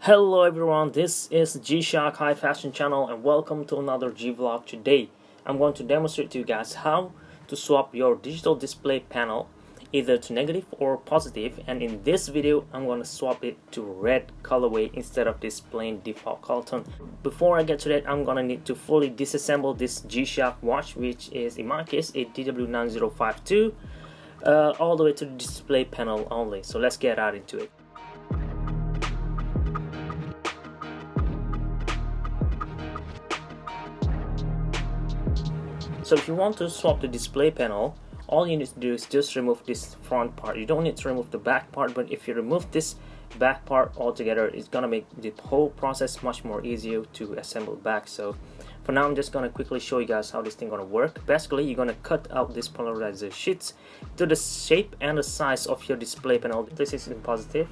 Hello everyone, this is G-Shock High Fashion Channel and welcome to another G-Vlog. Today I'm going to demonstrate to you guys how to swap your digital display panel either to negative or positive, and in this video I'm going to swap it to red colorway instead of this plain default color tone. Before I get to that, I'm going to need to fully disassemble this G-Shock watch, which is in my case a DW9052, all the way to the display panel only. So let's get out into it. So if you want to swap the display panel, all you need to do is just remove this front part. You don't need to remove the back part, but if you remove this back part altogether, it's gonna make the whole process much more easier to assemble back. So for now, I'm just gonna quickly show you guys how this thing gonna work. Basically, you're gonna cut out this polarizer sheets to the shape and the size of your display panel. This is in positive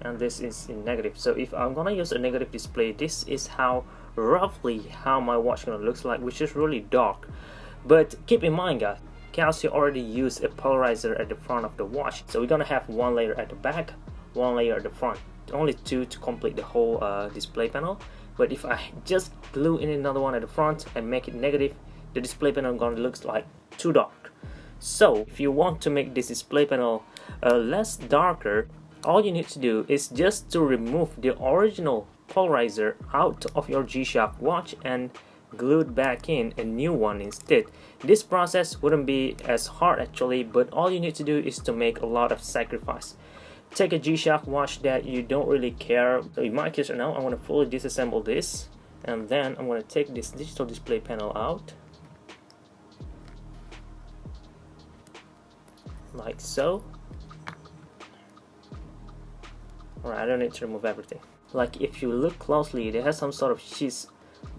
and this is in negative. So if I'm gonna use a negative display, this is how roughly how my watch gonna looks like, which is really dark. But keep in mind, guys, Casio already used a polarizer at the front of the watch, so we're gonna have one layer at the back, one layer at the front, only two to complete the whole display panel. But if I just glue in another one at the front and make it negative, the display panel gonna look like too dark. So if you want to make this display panel less darker, all you need to do is just to remove the original polarizer out of your G-Shock watch and glued back in a new one instead. This process wouldn't be as hard actually, but all you need to do is to make a lot of sacrifice. Take a G-Shock watch that you don't really care. So in my case right now, I'm going to fully disassemble this, and then I'm going to take this digital display panel out like so. Alright, I don't need to remove everything. Like if you look closely, there has some sort of sheets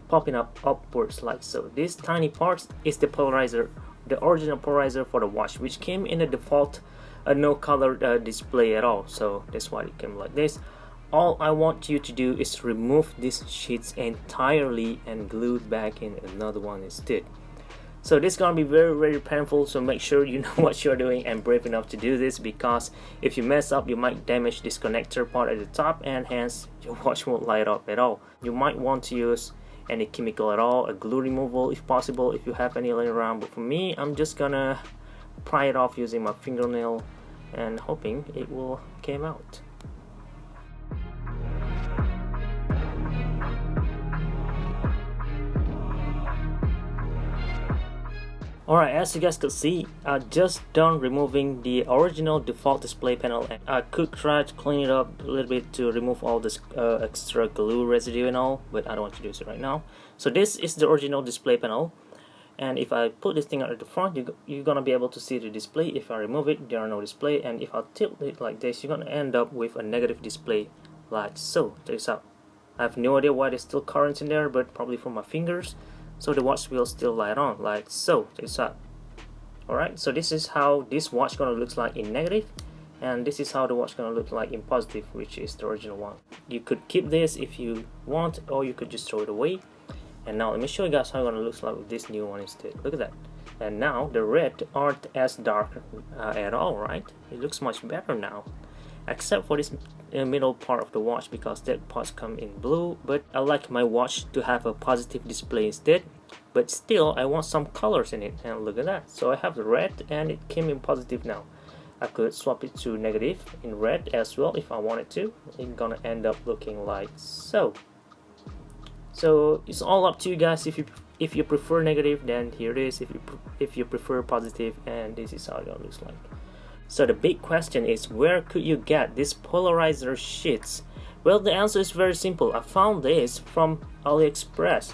popping up upwards like so. This tiny part is the polarizer, the original polarizer for the watch, which came in a default no color display at all. So that's why it came like this. All I want you to do is remove these sheets entirely and glue back in another one instead. So this is gonna be very painful, so make sure you know what you're doing and brave enough to do this, because if you mess up, you might damage this connector part at the top and hence your watch won't light up at all. You might want to use any chemical at all, a glue removal if possible, if you have any laying around, but for me, I'm just gonna pry it off using my fingernail and hoping it will come out. Alright, as you guys could see, I just done removing the original default display panel, and I could try to clean it up a little bit to remove all this extra glue residue and all, but I don't want to do so right now. So this is the original display panel, and if I put this thing out at the front, you're gonna be able to see the display. If I remove it, there are no display, and if I tilt it like this, you're gonna end up with a negative display like so. Check this out. I have no idea why there's still currents in there, but probably from my fingers. So the watch will still light on like so. Check this out. Alright, so this is how this watch gonna look like in negative, and this is how the watch gonna look like in positive, which is the original one. You could keep this if you want, or you could just throw it away. And now let me show you guys how it's gonna look like with this new one instead. Look at that. And now the red aren't as dark at all, right? It looks much better now, except for this middle part of the watch, because that parts come in blue. But I like my watch to have a positive display instead, but still I want some colors in it, and look at that. So I have the red and it came in positive now. I could swap it to negative in red as well if I wanted to. It's gonna end up looking like so. So it's all up to you guys. If you prefer negative, then here it is. If you prefer positive, and this is how it looks like. So the big question is, where could you get these polarizer sheets? Well, the answer is very simple. I found this from Aliexpress,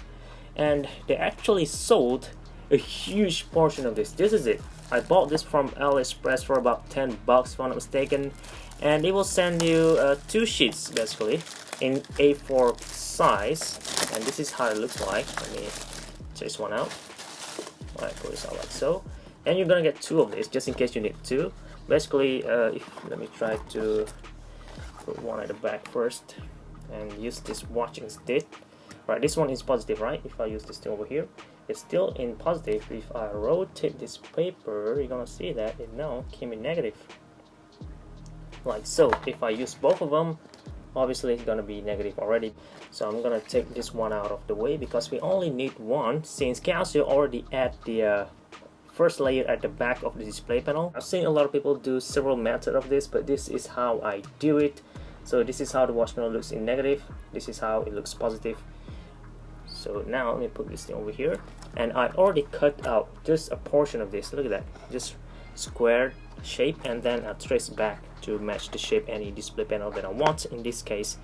and they actually sold a huge portion of this. This is it. I bought this from Aliexpress for about 10 bucks if I'm not mistaken, and it will send you two sheets basically in A4 size, and this is how it looks like. Let me check this one out. Alright, pull this out like so, and you're gonna get two of this just in case you need two. Basically, let me try to put one at the back first and use this watch instead. Right, this one is positive, right? If I use this thing over here, it's still in positive. If I rotate this paper, you're gonna see that it now came in negative, like so. If I use both of them, obviously it's gonna be negative already. So I'm gonna take this one out of the way because we only need one, since Casio already add the first layer at the back of the display panel. I've seen a lot of people do several methods of this, but this is how I do it. So this is how the watch panel looks in negative, this is how it looks positive. So now let me put this thing over here, and I already cut out just a portion of this. Look at that, just square shape, and then I trace back to match the shape any display panel that I want, in this case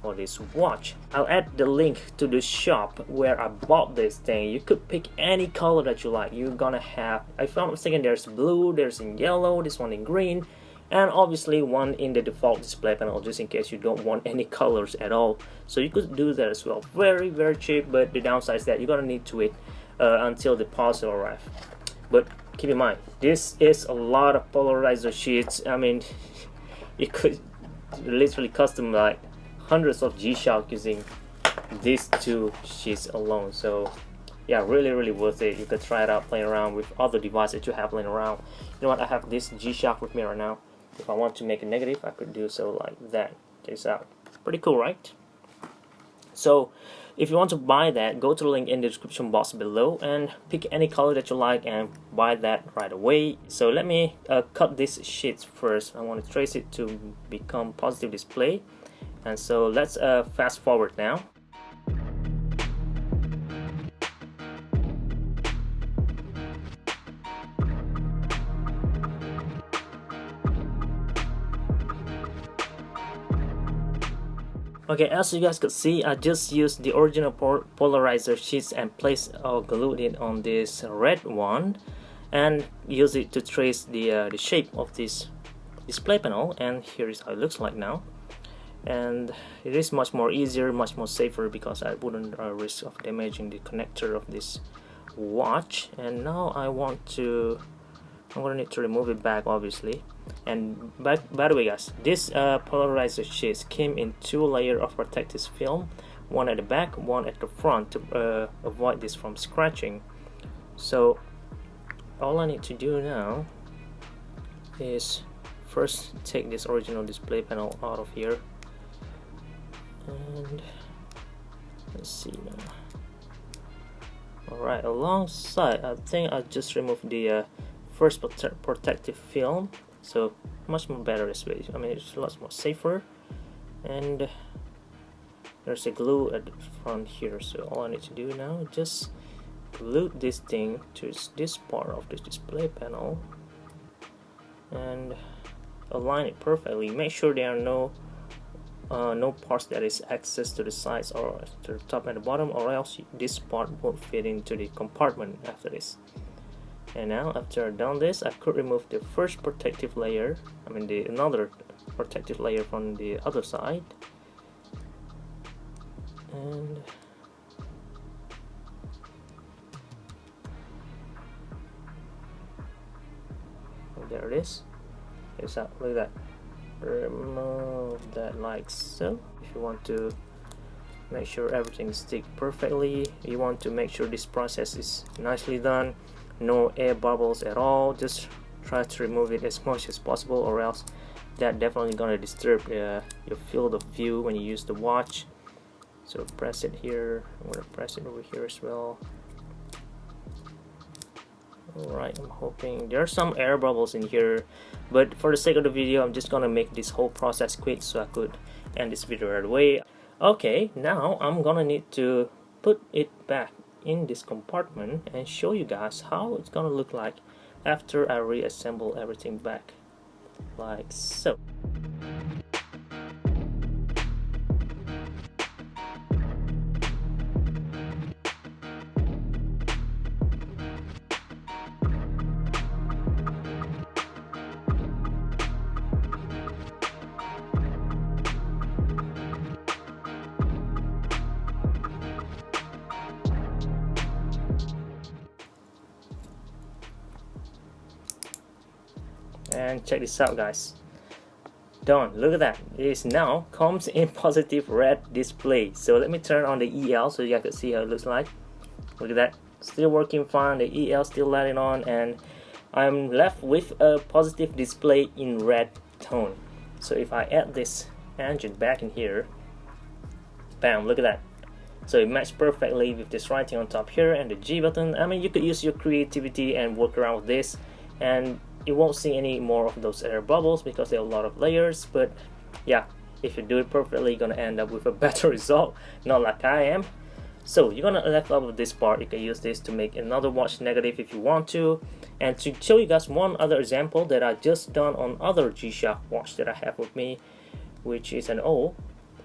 for this watch. I'll add the link to the shop where I bought this thing. You could pick any color that you like. You're gonna have, if I'm not mistaken, there's blue, there's in yellow, this one in green, and obviously one in the default display panel, just in case you don't want any colors at all. So you could do that as well. Very cheap, but the downside is that you're gonna need to wait until the parcel arrives. But keep in mind, this is a lot of polarizer sheets. I mean, you could literally custom like hundreds of G-Shock using these two sheets alone. So yeah, really worth it. You could try it out playing around with other devices that you have laying around. You know what, I have this G-Shock with me right now. If I want to make a negative, I could do so like that. Check this out. Pretty cool, right? So if you want to buy that, go to the link in the description box below and pick any color that you like and buy that right away. So let me cut these sheets first. I want to trace it to become positive display. And so let's fast forward now. Okay, as you guys could see, I just used the original polarizer sheets and placed or glued it on this red one, and use it to trace the shape of this display panel. And here is how it looks like now. And it is much more easier, much more safer, because I wouldn't risk of damaging the connector of this watch. And now I'm gonna need to remove it back, obviously. And by the way guys, this polarizer sheets came in 2 layers of protective film, one at the back, one at the front, to avoid this from scratching. So all I need to do now is first take this original display panel out of here, and let's see now. Alright, alongside, I think I just removed the first protective film, so much more better this way. I mean, it's lots more safer. And there's a glue at the front here, so all I need to do now is just glue this thing to this part of this display panel and align it perfectly. Make sure there are no parts that is access to the sides or to the top and the bottom, or else this part won't fit into the compartment after this. And now after I've done this, I could remove the first protective layer, another protective layer from the other side, and there it is. Look at that. Remove that like so. If you want to make sure everything sticks perfectly, you want to make sure this process is nicely done, no air bubbles at all. Just try to remove it as much as possible, or else that definitely gonna disturb your field of view when you use the watch. So press it here. I'm gonna press it over here as well. Alright, I'm hoping there are some air bubbles in here, but for the sake of the video, I'm just gonna make this whole process quick so I could end this video right away. Okay, now I'm gonna need to put it back in this compartment and show you guys how it's gonna look like after I reassemble everything back, like so. And check this out guys, done. Look at that, it is now comes in positive red display. So let me turn on the EL so you guys can see how it looks like. Look at that, still working fine, the EL still letting on, and I'm left with a positive display in red tone. So if I add this engine back in here. Bam, look at that. So it matched perfectly with this writing on top here and the G button. I mean, you could use your creativity and work around with this, and you won't see any more of those air bubbles because there are a lot of layers. But yeah, if you do it perfectly, you're gonna end up with a better result, not like I am. So you're gonna left up with this part. You can use this to make another watch negative if you want to. And to show you guys one other example that I just done on other G-Shock watch that I have with me, which is an old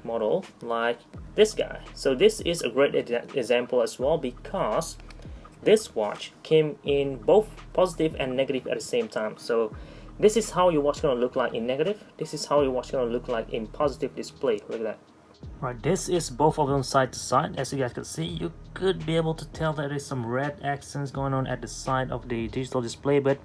model like this guy. So this is a great example as well, because this watch came in both positive and negative at the same time. So this is how your watch gonna look like in negative. This is how your watch gonna look like in positive display. Look at that. Right, this is both of them side to side. As you guys can see, you could be able to tell that there's some red accents going on at the side of the digital display, but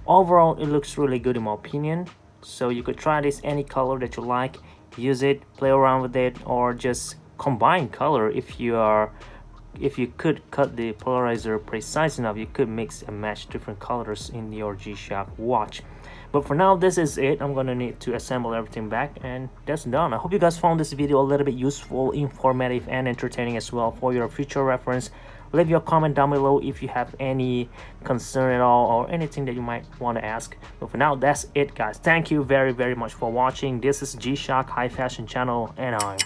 overall it looks really good in my opinion. So you could try this any color that you like, use it, play around with it, or just combine color. If you could cut the polarizer precise enough, you could mix and match different colors in your G-Shock watch. But for now, this is it. I'm gonna need to assemble everything back, and that's done. I hope you guys found this video a little bit useful, informative, and entertaining as well for your future reference. Leave your comment down below if you have any concern at all or anything that you might want to ask. But for now, that's it guys. Thank you very much for watching. This is G-Shock High Fashion channel, and I'm